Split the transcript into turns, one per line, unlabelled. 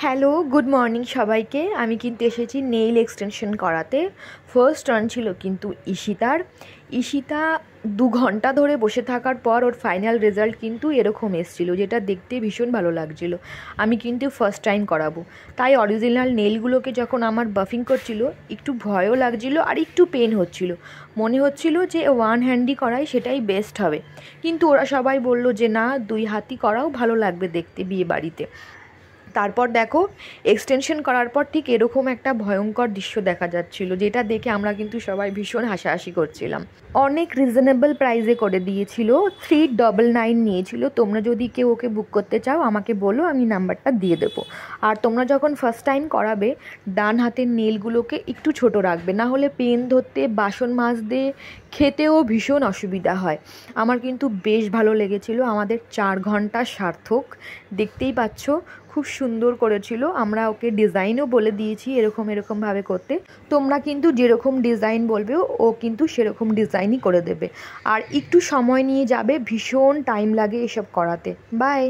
Hello, good morning সবাইকে। আমি কিন্তু এসেছি নেইল এক্সটেনশন করাতে। ফার্স্ট টার্ন ছিল কিন্তু ঈশিতা 2 ঘন্টা ধরে বসে থাকার পর ওর ফাইনাল রেজাল্ট কিন্তু এরকম এসেছিলো, যেটা দেখতে ভীষণ ভালো লাগছিলো। আমি কিন্তু ফার্স্ট টাইম করাবো, তাই অরিজিনাল নেইলগুলোকে যখন আমার বাফিং করছিল একটু ভয়ও লাগছিলো আর একটু পেন হচ্ছিলো। মনে হচ্ছিল যে ওয়ান হ্যান্ডই করাই সেটাই বেস্ট হবে, কিন্তু ওরা সবাই বলল যে না, 2 হাতই করাও ভালো লাগবে দেখতে বিয়ে বাড়িতে। তারপর দেখো, এক্সটেনশন করার পর ঠিক এরকম একটা ভয়ঙ্কর দৃশ্য দেখা যাচ্ছিল, যেটা দেখে আমরা কিন্তু সবাই ভীষণ হাসাহাসি করছিলাম। অনেক রিজনেবল প্রাইসে করে দিয়েছিল, 399 নিয়েছিল। তোমরা যদি কেউ ওকে বুক করতে চাও আমাকে বলো, আমি নাম্বারটা দিয়ে দেবো। আর তোমরা যখন ফার্স্ট টাইম করাবে, ডান হাতের নেলগুলোকে একটু ছোট রাখবে, না হলে পেন ধরতে, বাসন মাজতে, খেতেও ভীষণ অসুবিধা হয়। আমার কিন্তু বেশ ভালো লেগেছিল, আমাদের 4 ঘন্টা সার্থক। দেখতেই পাচ্ছ খুব সুন্দর করেছিল। আমরা ওকে ডিজাইনও বলে দিয়েছি এরকমভাবে করতে। তোমরা কিন্তু যেরকম ডিজাইন বলবে ও কিন্তু সেরকম ডিজাইনই করে দেবে। আর একটু সময় নিয়ে যাবে, ভীষণ টাইম লাগে এসব করাতে। বাই।